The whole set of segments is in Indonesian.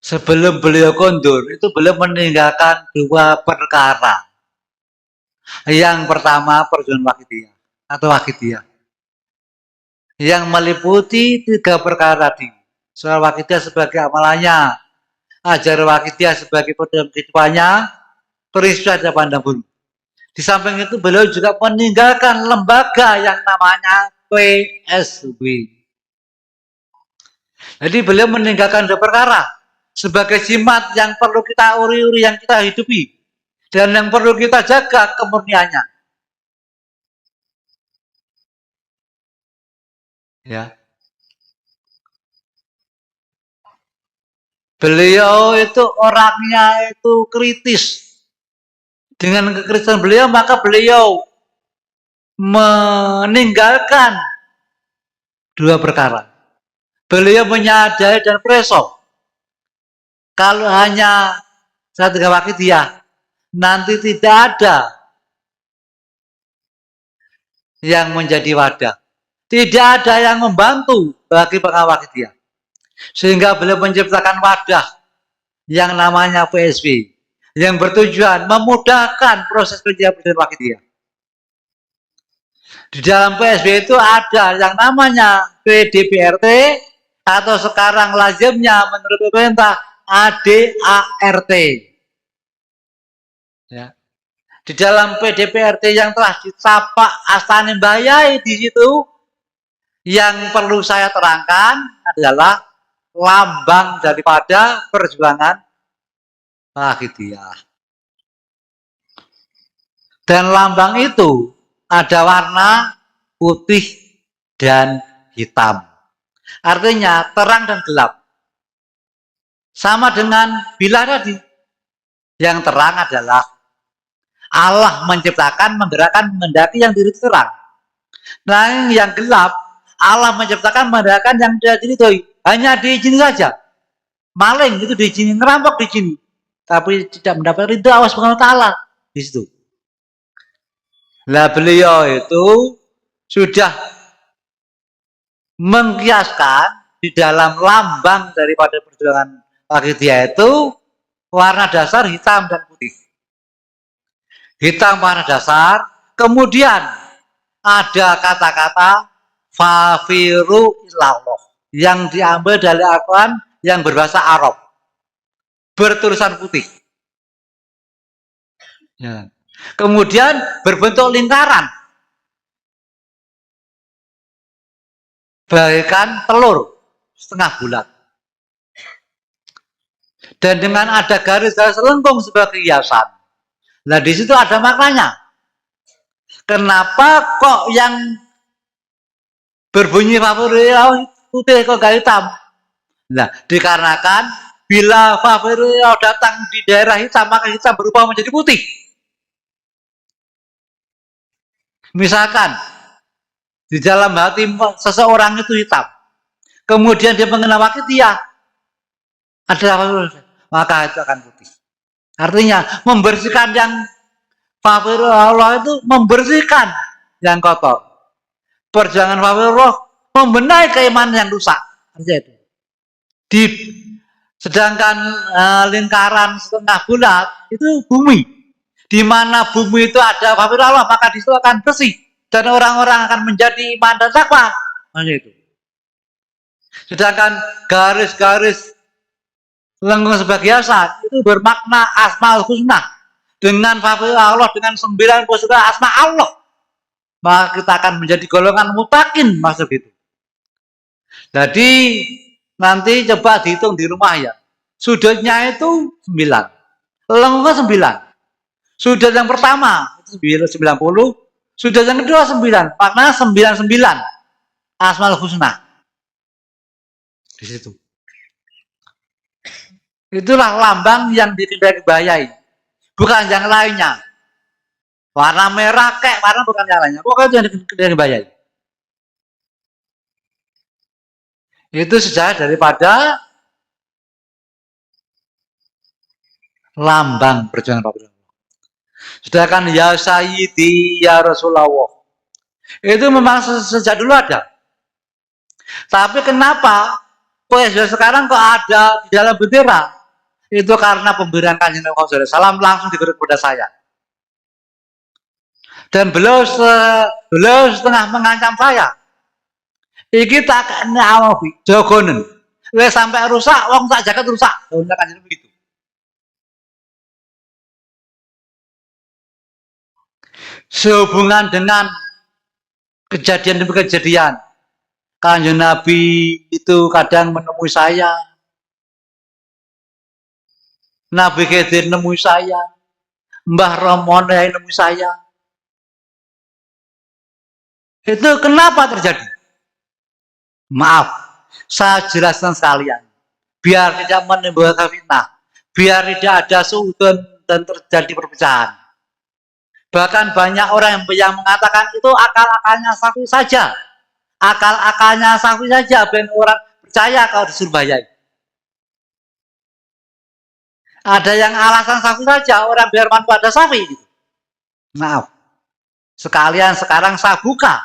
Sebelum beliau kondur, itu beliau meninggalkan 2 perkara. Yang pertama perjuangan Waqidiyah atau Waqidiyah. Yang meliputi 3 perkara tadi. Soal Waqidiyah sebagai amalannya, ajar Waqidiyah sebagai pedoman kehidupannya, peristiwa dan pandang bulu. Di samping itu beliau juga meninggalkan lembaga yang namanya PSB. Jadi beliau meninggalkan 2 perkara sebagai jimat yang perlu kita uri-uri, yang kita hidupi, dan yang perlu kita jaga kemurniannya. Ya. Beliau itu orangnya itu kritis. Dengan kekritisan beliau, maka beliau meninggalkan 2 perkara. Beliau menyadari dan preso kalau hanya satu Waqidiyah, nanti tidak ada yang menjadi wadah. Tidak ada yang membantu bagi pengawal Waqidiyah. Sehingga beliau menciptakan wadah yang namanya PSB, yang bertujuan memudahkan proses kerja Waqidiyah. Di dalam PSB itu ada yang namanya PDPRT, atau sekarang lazimnya menurut pemerintah ADART. Ya. Di dalam PDPRT yang telah dicapak Astane Mbayai di situ, yang perlu saya terangkan adalah lambang daripada perjuangan Waqidiyah. Dan lambang itu ada warna putih dan hitam. Artinya terang dan gelap. Sama dengan bila tadi. Yang terang adalah Allah menciptakan, menggerakkan, menghendaki yang diri terang. Nah, yang gelap, Allah menciptakan, menggerakkan yang tidak diridhoi. Hanya diizini saja. Maling itu diizini, ngerampok diizini. Tapi tidak mendapat ridho Allah Subhanahu wa taala di situ. Lah beliau itu sudah mengkiaskan di dalam lambang daripada perjuangan Waqidiyah itu warna dasar hitam dan putih. Hitam warna dasar, kemudian ada kata-kata fafiru ilallah yang diambil dari Al-Quran yang berbahasa Arab, bertulisan putih. Ya. Kemudian berbentuk lingkaran, bagaikan telur setengah bulat. Dan dengan ada garis-garis lengkung sebagai hiasan. Nah di situ ada maknanya. Kenapa kok yang berbunyi favorit putih kok gak hitam? Nah dikarenakan bila favorit datang di daerah hitam, maka hitam berubah menjadi putih. Misalkan di dalam hati seseorang itu hitam, kemudian dia mengenal Waqidiyah, adalah maka itu akan putih. Artinya membersihkan yang favorit Allah itu membersihkan yang kotor. Perjuangan favorit Allah membenahi keimanan yang rusak. Artinya itu. Sedangkan lingkaran setengah bulat itu bumi. Di mana bumi itu ada favorit Allah, maka di situ akan bersih dan orang-orang akan menjadi iman dan takwa. Artinya itu. Sedangkan garis-garis lengkung sebagai hiasan itu bermakna Asmaul Husna, dengan favorit Allah, dengan 99 asma Allah, maka kita akan menjadi golongan mutakin masuk itu. Jadi nanti coba dihitung di rumah ya, sudutnya itu 9, lengkungnya 9. Sudut yang pertama itu 90, sudut yang kedua 9, maknanya 99 Asmaul Husna di situ. Itulah lambang yang dibayai, bukan yang lainnya. Warna merah kayak warna bukan yang lainnya, pokoknya itu yang dibayai. Itu sejarah daripada lambang perjuangan Pak Bro. Sedangkan ya Sayyidi ya Rasulullah itu memang sejak dulu ada. Tapi kenapa PSB sekarang kok ada di dalam bendera? Itu karena pemberian Kanjeng Nabi Muhammad SAW langsung diberi kepada saya. Dan beliau setengah mengancam saya. Iki tak kena awafi, jogonen. Wes sampai rusak, wong tak jagat rusak. Daunnya Kanjeng Nabi begitu. Sehubungan dengan kejadian demi kejadian, Kanjeng Nabi itu kadang menemui saya, Nabi Khidir nemui saya, Mbah Romon yang nemui saya. Itu kenapa terjadi? Maaf, saya jelaskan sekalian, biar tidak menimbulkan fitnah, biar tidak ada suudon dan terjadi perpecahan. Bahkan banyak orang yang mengatakan itu akal-akalnya sapi saja. Akal-akalnya sapi saja, ben orang percaya kalau disuruh bayar. Ada yang alasan sapi saja, orang biar mantu ada sapi. Maaf. Sekalian sekarang saya buka.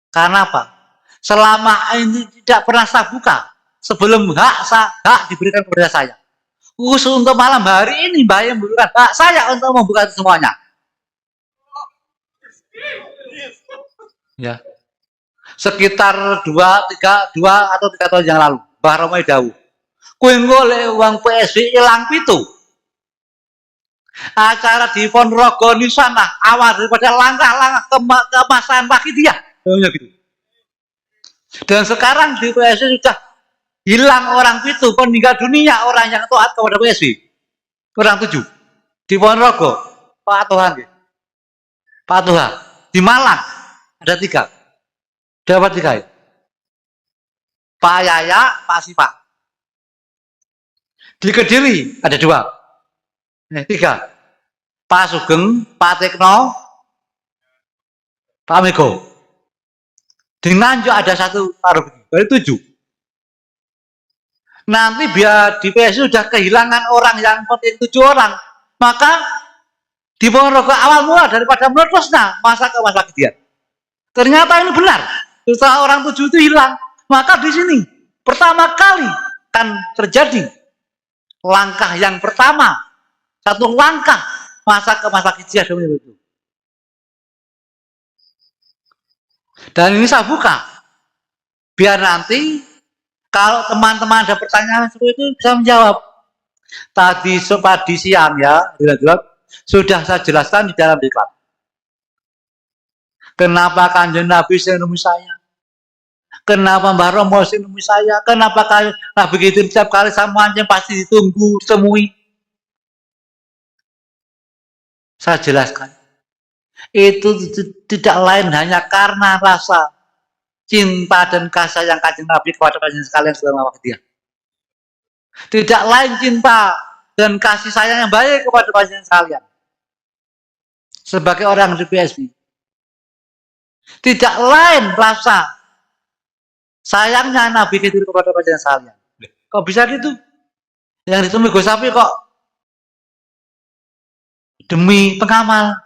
Karena apa? Selama ini tidak pernah saya buka. Sebelum hak diberikan kepada saya. Khusus untuk malam hari ini, Mbak memberikan hak saya untuk membuka itu semuanya. Ya. Sekitar 2 atau 3 tahun yang lalu, Mbah Romai dawuh, kowe golek uang PSB ilang pitu. Acara di Ponorogo di sana awal daripada langkah-langkah kemasan pagi dia. Gitu. Dan sekarang di PSB sudah hilang orang pitu, meninggal dunia orang yang taat kepada PSB. Orang 7. Di Ponorogo, Pak Tuhan. Pak Tuhan. Di Malang ada 3. Dapat 3 ya? Pak Yaya, Pak Sipa. Di Kediri ada 2. 3. Pak Sugeng, Pak Tekno, Pak Mego. Di Nganjuk ada 1 taruh dari 7. Nanti biar di PSU sudah kehilangan orang yang penting 7 orang, maka di Ponorogo awal mula daripada meletosnya masa ke masa kejadian. Ternyata ini benar. Setelah orang 7 itu hilang, maka di sini pertama kali kan terjadi langkah yang pertama, 1 langkah masa ke masa kejadian itu. Dan ini saya buka, biar nanti kalau teman-teman ada pertanyaan seperti itu bisa menjawab. Tadi siang ya, sudah saya jelaskan di dalam diklat. Kenapa Kanjeng Nabi menemui saya? Kenapa Mbah Romo menemui saya? Kenapa Nabi Khidir setiap kali saya mancing pasti ditunggu, ditemui? Saya jelaskan. Itu tidak lain hanya karena rasa cinta dan kasih yang Kanjeng Nabi kepada kalian sekalian selama waktu dia. Tidak lain cinta dan kasih sayang yang baik kepada kalian sekalian. Sebagai orang di PSB. Tidak lain rasa sayangnya Nabi Khidir kepada kalian sekalian. Kok bisa gitu? Yang ditemui Gus Sapi kok demi pengamal.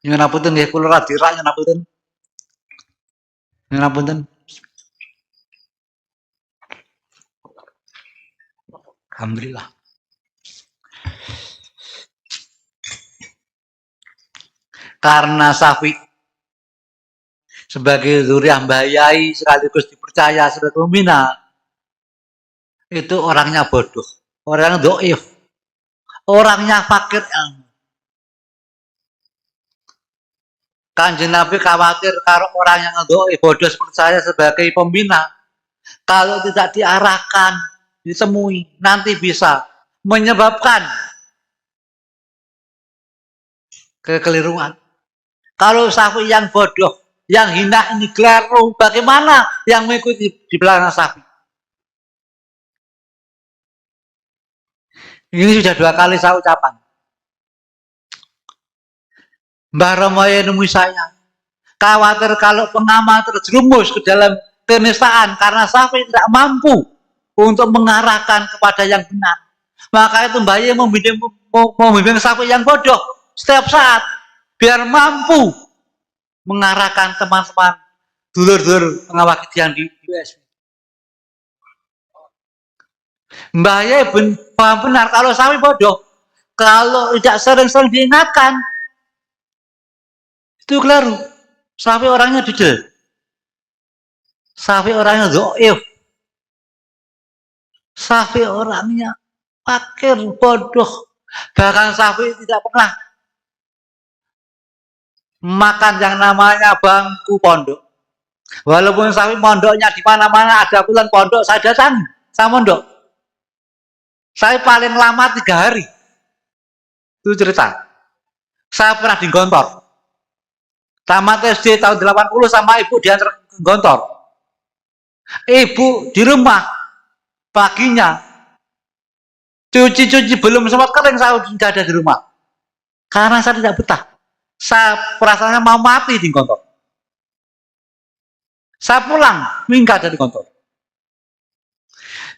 Nyuwun ngapunten nggih kula ra dirak nyuwun ngapunten. Nyuwun ngapunten. Alhamdulillah. Karena Safi sebagai zuriat Mbah Yai sekaligus dipercaya sebagai pembina, itu orangnya bodoh, orangnya dhaif, orangnya fakir ilmu. Kanjeng Nabi khawatir kalau orang yang dhaif, bodoh seperti saya sebagai pembina, kalau tidak diarahkan, ditemui, nanti bisa menyebabkan kekeliruan. Kalau Safi yang bodoh, yang hina ini keliru, bagaimana yang mengikuti di belakang Safi? Ini sudah 2 kali saya ucapan. Mbah Romo nemui saya, khawatir kalau pengamal terjerumus ke dalam kenistaan karena Safi tidak mampu untuk mengarahkan kepada yang benar. Maka itu Mbah Yai membimbing Safi yang bodoh setiap saat, biar mampu mengarahkan teman-teman dulur-dulur pengawak yang di US. Mbah Yai benar kalau sapi bodoh, kalau tidak sering-sering diingatkan, itu keliru. Sapi orangnya didel. Sapi orangnya doif. Sapi orangnya fakir, bodoh. Bahkan sapi tidak pernah makan yang namanya bangku pondok. Walaupun sapi pondoknya di mana-mana ada bulan pondok, saya datang sama pondok. Saya paling lama 3 hari. Itu cerita. Saya pernah di Gontor. Tamat SD tahun 80 sama ibu diantar ke Gontor. Ibu di rumah paginya cuci-cuci belum sempat kering, saya sudah ada di rumah. Karena saya tidak betah. Saya perasaannya mau mati di Gontor. Saya pulang minggat dari Gontor.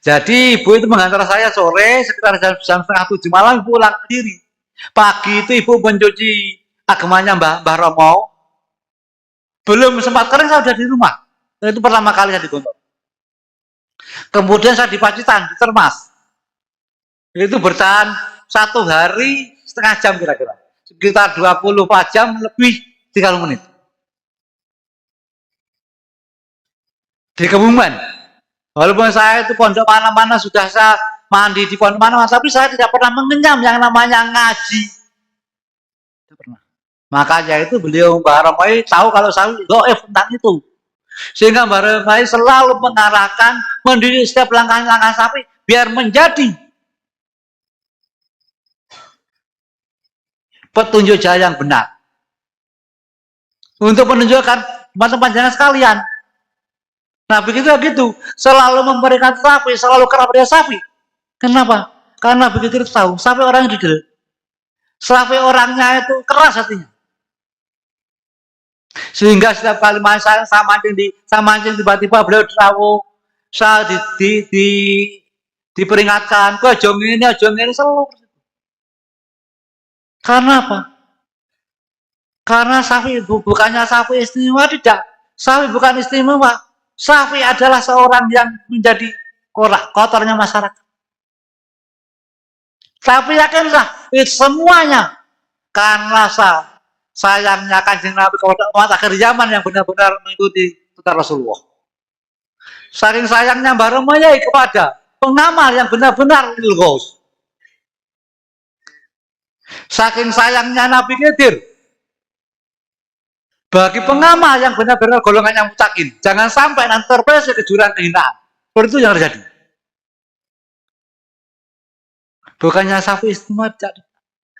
Jadi ibu itu mengantar saya sore sekitar jam 6:30 malam, pulang sendiri. Pagi itu ibu mencuci agamanya Mbah Romo. Belum sempat kering saya sudah di rumah. Itu pertama kali saya di Gontor. Kemudian saya di Pacitan, di Termas. Itu bertahan 1 hari setengah jam kira-kira. Sekitar 24 jam lebih 30 menit. Di Kebumen. Walaupun saya itu pondok mana-mana sudah saya mandi di pondok mana-mana, tapi saya tidak pernah mengenyam yang namanya ngaji. Tidak pernah. Makanya itu beliau Mbah Romai tahu kalau saya doif tentang itu. Sehingga Mbah Romai selalu mengarahkan, mendidik setiap langkah-langkah sapi biar menjadi petunjuk jalan yang benar. Untuk menunjukkan teman-teman jangan sekalian. Nah begitu, selalu memberikan sapi, selalu kerap pada sapi. Kenapa? Karena begitu kita tahu, sapi orang didel. Sapi orangnya itu keras hatinya. Sehingga setiap kali saya mancing tiba-tiba beliau tahu, saya diperingatkan, kok jong ini selalu. Karena apa? Karena sapi bukannya sapi istimewa, tidak. Sapi bukan istimewa. Sapi adalah seorang yang menjadi kotornya masyarakat. Tapi yakinlah, itu semuanya karena sayangnya Kanjeng Nabi kepada umat akhir zaman yang benar-benar mengikuti tuntunan Rasulullah. Saking sayangnya Mbah Romai kepada pengamal yang benar-benar lurus. Saking sayangnya Nabi Khidir bagi pengamal yang benar-benar golongan yang mutakin, jangan sampai nanti terpeleset ke jurang kehinaan. Seperti itu yang terjadi. Bukannya sapi istimewa,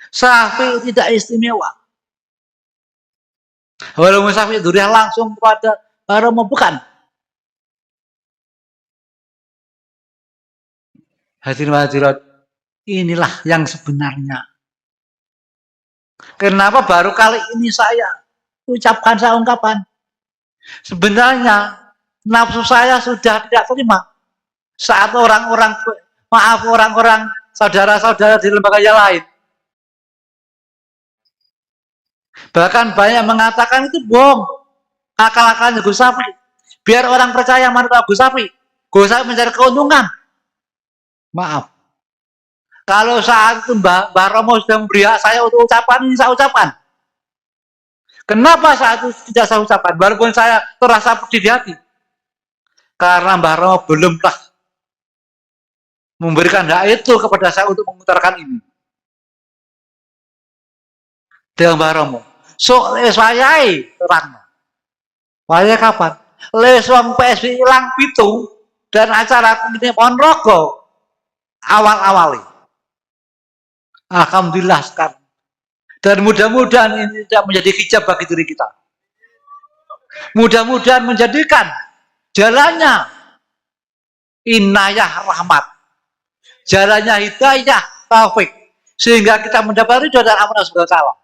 sapi tidak istimewa. Walaupun sapi durian langsung kepada Romo, bukan. Hadirin inilah yang sebenarnya. Kenapa baru kali ini saya ungkapan. Sebenarnya nafsu saya sudah tidak terima saat orang-orang saudara-saudara di lembaga yang lain. Bahkan banyak mengatakan itu bohong, akal-akalnya Gus Sapi. Biar orang percaya manut Gus Sapi. Gus Sapi mencari keuntungan. Maaf. Kalau saat itu Mbah Romo sudah memberi hak saya untuk ucapan, ini saya ucapan. Kenapa saat itu tidak saya ucapkan? Walaupun saya terasa pedih di hati. Karena Mbah Romo belumlah memberikan hak itu kepada saya untuk memutarkan ini. Dengan Mbah Romo. So, wayai terang. Wayai kapan? Leswang PSBI hilang pitu dan acara ini Ponorogo awal-awali. Alhamdulillah sekarang. Dan mudah-mudahan ini tidak menjadi hijab bagi diri kita. Mudah-mudahan menjadikan jalannya inayah rahmat, jalannya hidayah taufik, sehingga kita mendapat ridho dan amanah subhanahu wa ta'ala.